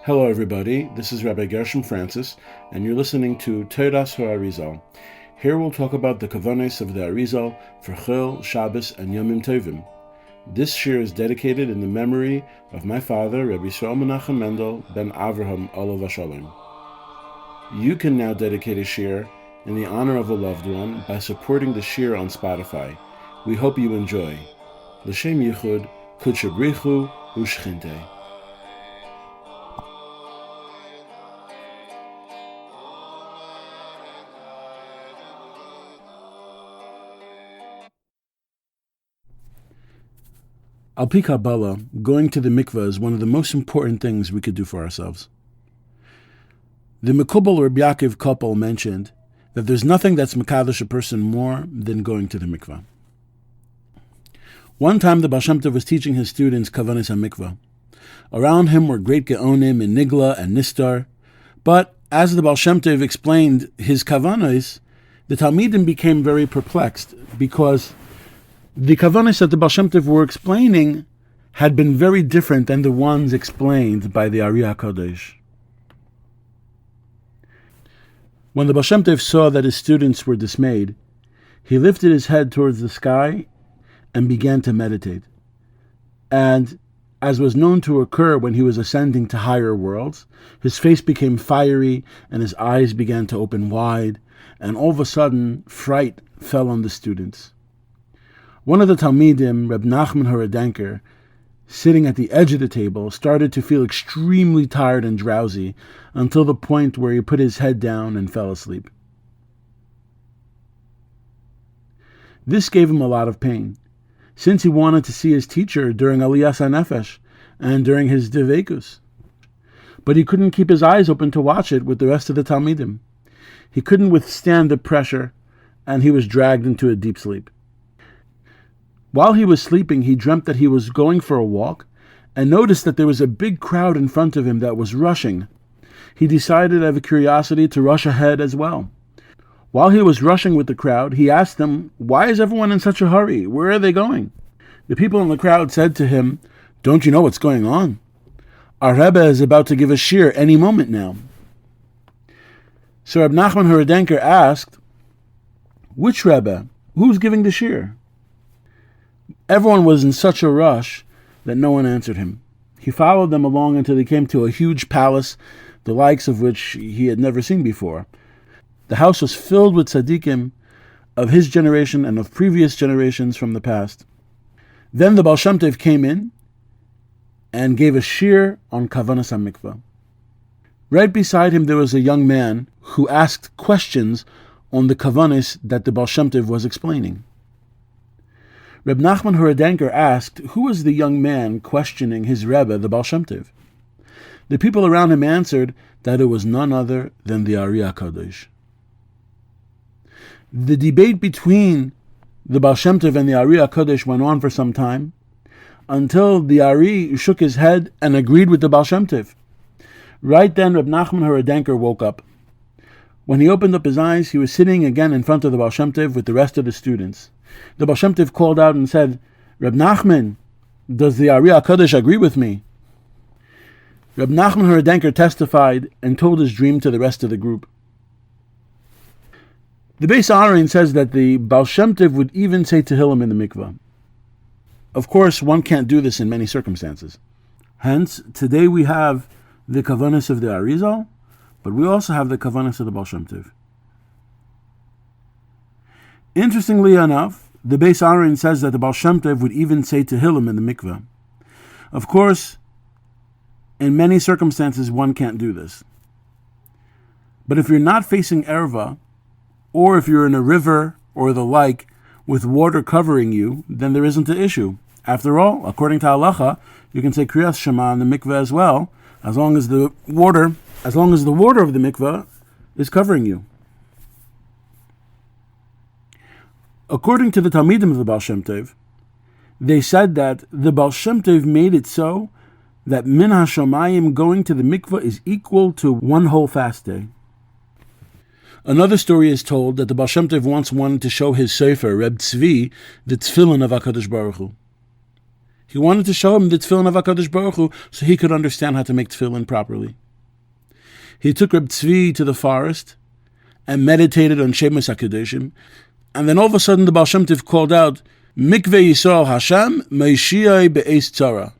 Hello everybody, this is Rabbi Gershom Francis, and you're listening to Toras HaArizal. Here we'll talk about the Kavanos of the Arizal for Chil, Shabbos, and Yomim Tovim. This shir is dedicated in the memory of my father, Rabbi Yisrael Menachem Mendel ben Avraham Olav Hashalom. You can now dedicate a shir in the honor of a loved one by supporting the shir on Spotify. We hope you enjoy. L'shem yichud, kudshabrichu, u'shchinte. Al pi Kabbalah, going to the mikvah is one of the most important things we could do for ourselves. The Mekubal Rabbi Yaakov couple mentioned that there's nothing that's mekadosh a person more than going to the mikvah. One time the Baal Shem Tov was teaching his students Kavanos Hamikvah. Around him were great Geonim and Nigla and Nistar, but as the Baal Shem Tov explained his Kavanos, the Talmidim became very perplexed because the Kavanos that the Baal Shem Tov were explaining had been very different than the ones explained by the Ari HaKadosh. When the Baal Shem Tov saw that his students were dismayed, he lifted his head towards the sky and began to meditate. And as was known to occur when he was ascending to higher worlds, his face became fiery and his eyes began to open wide, and all of a sudden, fright fell on the students. One of the Talmidim, Reb Nachman Horadenker, sitting at the edge of the table, started to feel extremely tired and drowsy until the point where he put his head down and fell asleep. This gave him a lot of pain, since he wanted to see his teacher during Aliyas HaNefesh and during his Devekus. But he couldn't keep his eyes open to watch it with the rest of the Talmidim. He couldn't withstand the pressure, and he was dragged into a deep sleep. While he was sleeping, he dreamt that he was going for a walk and noticed that there was a big crowd in front of him that was rushing. He decided out of curiosity to rush ahead as well. While he was rushing with the crowd, he asked them, "Why is everyone in such a hurry? Where are they going?" The people in the crowd said to him, "Don't you know what's going on? Our Rebbe is about to give a shir any moment now." So Reb Nachman Horadenker asked, "Which Rebbe? Who's giving the shir?" Everyone was in such a rush that no one answered him. He followed them along until he came to a huge palace, the likes of which he had never seen before. The house was filled with tzaddikim of his generation and of previous generations from the past. Then the Baal Shem Tov came in and gave a shir on Kavanos Hamikvah. Right beside him there was a young man who asked questions on the Kavanos that the Baal Shem Tov was explaining. Reb Nachman Horadenker asked, who was the young man questioning his Rebbe, the Baal Shem Tov? The people around him answered that it was none other than the Ari HaKadosh. The debate between the Baal Shem Tov and the Ari HaKadosh went on for some time, until the Ari shook his head and agreed with the Baal Shem Tov. Right then, Reb Nachman Horadenker woke up. When he opened up his eyes, he was sitting again in front of the Baal Shem Tov with the rest of the students. The Baal Shem Tov called out and said, "Reb Nachman, does the Ari HaKadosh agree with me?" Reb Nachman Horadenker testified and told his dream to the rest of the group. The Beis Aharon says that the Baal Shem Tov would even say Tehillim in the mikvah. Of course, one can't do this in many circumstances. Hence, today we have the Kavanos of the Arizal, but we also have the Kavanos of the Baal Shem Tov. Interestingly enough, the Beis Aharon says that the Baal Shem Tov would even say Tehillim in the mikveh. Of course, in many circumstances one can't do this. But if you're not facing Erva, or if you're in a river or the like with water covering you, then there isn't an issue. After all, according to halacha, you can say Kriyas Shema in the mikveh as well, as long as the water of the mikveh is covering you. According to the Talmidim of the Baal Shem Tov, they said that the Baal Shem Tov made it so that Min HaShamayim going to the mikvah is equal to one whole fast day. Another story is told that the Baal Shem Tov once wanted to show his Sefer, Reb Tzvi, the Tefillin of HaKadosh Baruch Hu. He He wanted to show him the tefillin of HaKadosh Baruch Hu so he could understand how to make tefillin properly. He took Reb Tzvi to the forest and meditated on Shemus HaKadoshim, and then all of a sudden the Baal Shem Tov called out, Mikveh Yisrael Hashem Meishiyai Be'ez Tzara.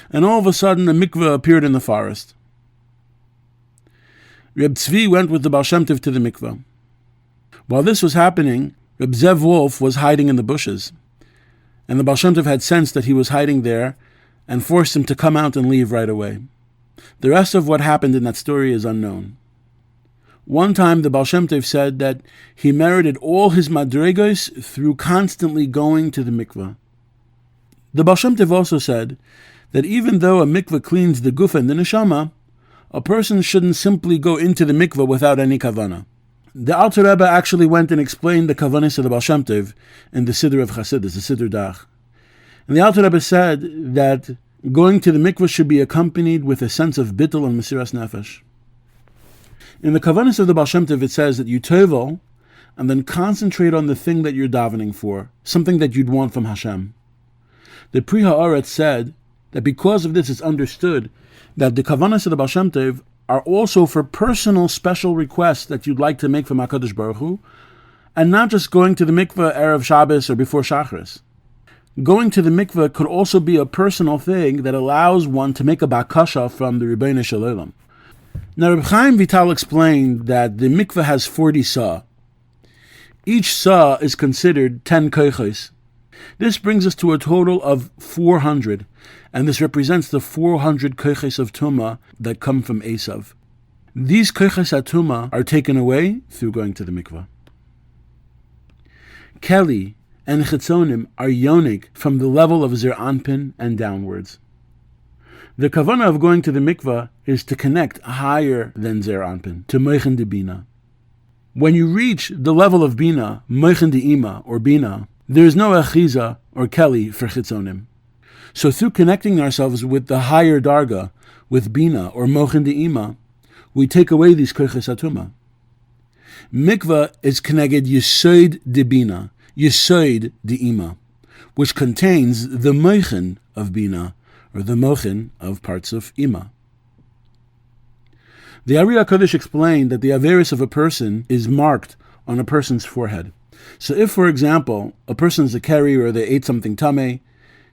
And all of a sudden a mikveh appeared in the forest. Reb Tzvi went with the Baal Shem Tov to the mikveh. While this was happening, Reb Zev Wolf was hiding in the bushes, and the Baal Shem Tov had sensed that he was hiding there and forced him to come out and leave right away. The rest of what happened in that story is unknown. One time the Baal Shem Tov said that he merited all his madregos through constantly going to the mikveh. The Baal Shem Tov also said that even though a mikveh cleans the guf and the neshama, a person shouldn't simply go into the mikveh without any kavanah. The Alter Rebbe actually went and explained the kavanos of the Baal Shem Tov in the Siddur of Chassidus, the Siddur Dach. And the Alter Rebbe said that going to the mikveh should be accompanied with a sense of bittul and mesiras nefesh. In the kavanos of the Baal Shem Tov, it says that you tevel and then concentrate on the thing that you're davening for, something that you'd want from Hashem. The Pri Haaretz said that because of this, it's understood that the kavanos of the Baal Shem Tov are also for personal special requests that you'd like to make from HaKadosh Baruch Hu, and not just going to the mikveh Erev Shabbos or before Shacharis. Going to the mikveh could also be a personal thing that allows one to make a bakasha from the Rebbeinu Shalom. Now, Reb Chaim Vital explained that the mikveh has 40 sah. Each sah is considered 10 koiches. This brings us to a total of 400, and this represents the 400 koiches of Tumah that come from Esav. These koiches at Tumah are taken away through going to the mikveh. Keli and Chitzonim are yonik from the level of Zer Anpin and downwards. The kavanah of going to the mikveh is to connect higher than Zer Anpin, to Moichen de Bina. When you reach the level of Bina, Moichen de Ima, or Bina, there is no Achiza or Keli for Chitzonim. So through connecting ourselves with the higher Darga, with Bina or Mochen de Ima, we take away these Koiches Atuma. Mikvah is connected Yesod de Bina, Yesod de Ima, which contains the Mochen of Bina, or the Mochen of parts of Ima. The Ari HaKadosh explained that the Averis of a person is marked on a person's forehead. So if, for example, a person's a keri or they ate something tameh,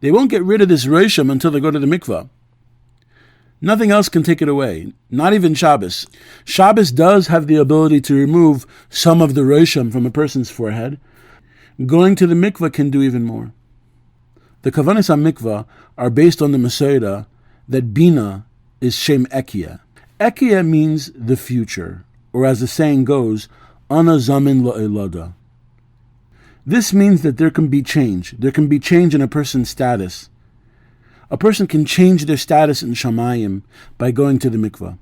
they won't get rid of this rosham until they go to the mikvah. Nothing else can take it away, not even Shabbos. Shabbos does have the ability to remove some of the rosham from a person's forehead. Going to the mikvah can do even more. The kavanos mikvah are based on the Masorah that Bina is Shem Ekia. Ekia means the future, or as the saying goes, Ana Zamin La'ilada. This means that there can be change. There can be change in a person's status. A person can change their status in Shamayim by going to the mikvah.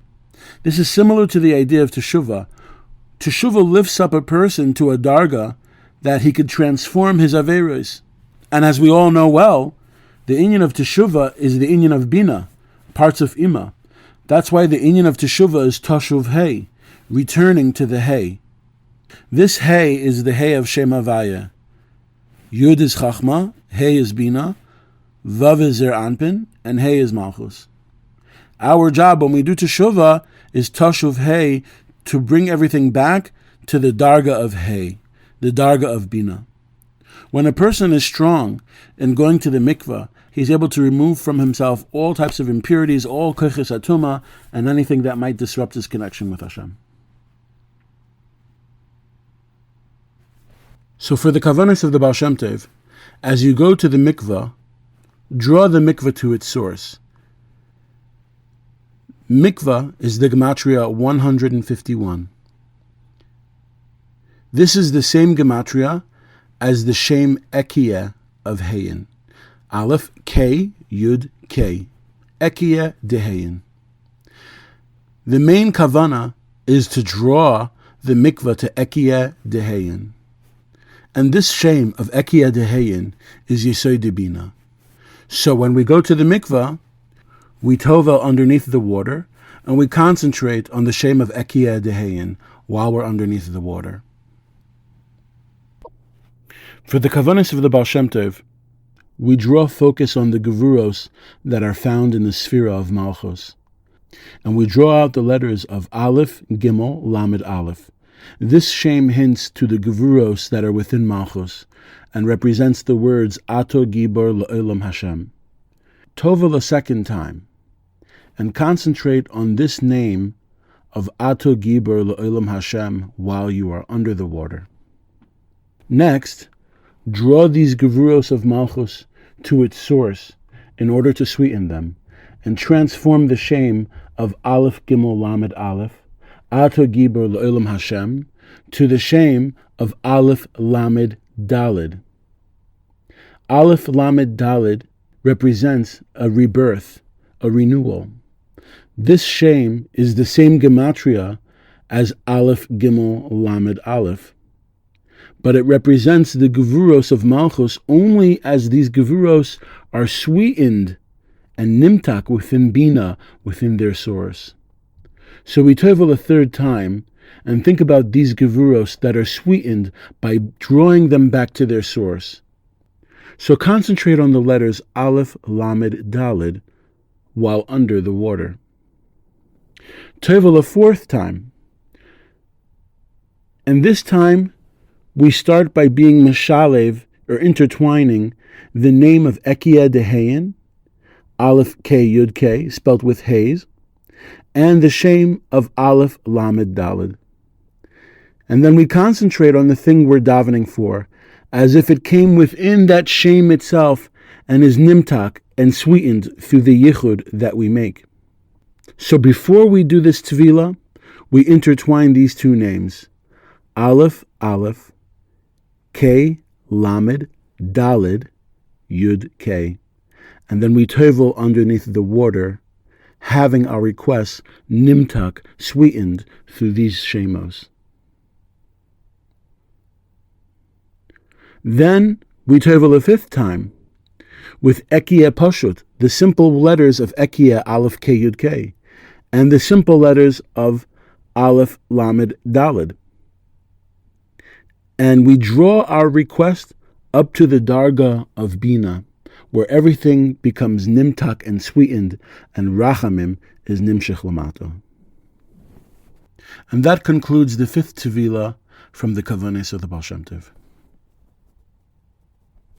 This is similar to the idea of Teshuvah. Teshuvah lifts up a person to a darga that he could transform his averos. And as we all know well, the inyan of Teshuvah is the inyan of Bina, parts of Ima. That's why the inyan of Teshuvah is Tashuv Hey, returning to the Hey. This Hey is the Hey of Shem Havaya. Yud is Chachma, Hey is Bina, Vav is Zer Anpin, and Hey is Malchus. Our job when we do Teshuvah is Tashuv Hey, to bring everything back to the Darga of Hey, the Darga of Bina. When a person is strong in going to the mikvah, he's able to remove from himself all types of impurities, all koiches atuma, and anything that might disrupt his connection with Hashem. So for the kavanos of the Baal Shem Tov, as you go to the mikvah, draw the mikvah to its source. Mikvah is the gematria 151. This is the same gematria as the Shem Ekia of Heyin. Aleph, K, Yud, K. Ekia de Heyin. The main kavana is to draw the mikvah to Ekia de Heyin. And this Shem of Ekia de Heyin is Yesod de Bina. So when we go to the mikvah, we tovel underneath the water, and we concentrate on the Shem of Ekia de Heyin while we're underneath the water. For the kavanos of the Baal Shem Tov, we draw focus on the gevuros that are found in the Sphira of Malchus. And we draw out the letters of Aleph, Gimel, Lamed Aleph. This shame hints to the gevuros that are within Malchus, and represents the words Ato Gibor L'Olam Hashem. Tovel a second time, and concentrate on this name of Ato Gibor L'Olam Hashem while you are under the water. Next, draw these gevuros of Malchus to its source in order to sweeten them, and transform the shame of Aleph Gimel Lamed Aleph, Ato Gibor L'Olam Hashem, to the shame of Aleph Lamed Daled. Aleph Lamed Daled represents a rebirth, a renewal. This shame is the same gematria as Aleph Gimel Lamed Aleph, but it represents the gevuros of Malchus only as these gevuros are sweetened and nimtak within Bina, within their source. So we tovel a third time and think about these gevuros that are sweetened by drawing them back to their source. So concentrate on the letters Aleph, Lamed, Daled while under the water. Tovel a fourth time, and this time we start by being mashalev, or intertwining, the name of Ekiah Dehayin, Aleph K Yud K, spelt with Hayes, and the shame of Aleph Lamed Daled. And then we concentrate on the thing we're davening for, as if it came within that shame itself and is nimtak and sweetened through the yichud that we make. So before we do this tefillah, we intertwine these two names, Aleph, Aleph, K, Lamed, Daled, Yud, K. And then we tovel underneath the water, having our requests nimtak, sweetened through these shemos. Then we tovel a fifth time with Ekiah Pashut, the simple letters of Ekiah Aleph K Yud K, and the simple letters of Aleph Lamed Daled. And we draw our request up to the Darga of Bina, where everything becomes nimtak and sweetened, and Rachamim is nimshich lamato. And that concludes the fifth tevilah from the Kavanos of the Baal Shem Tov.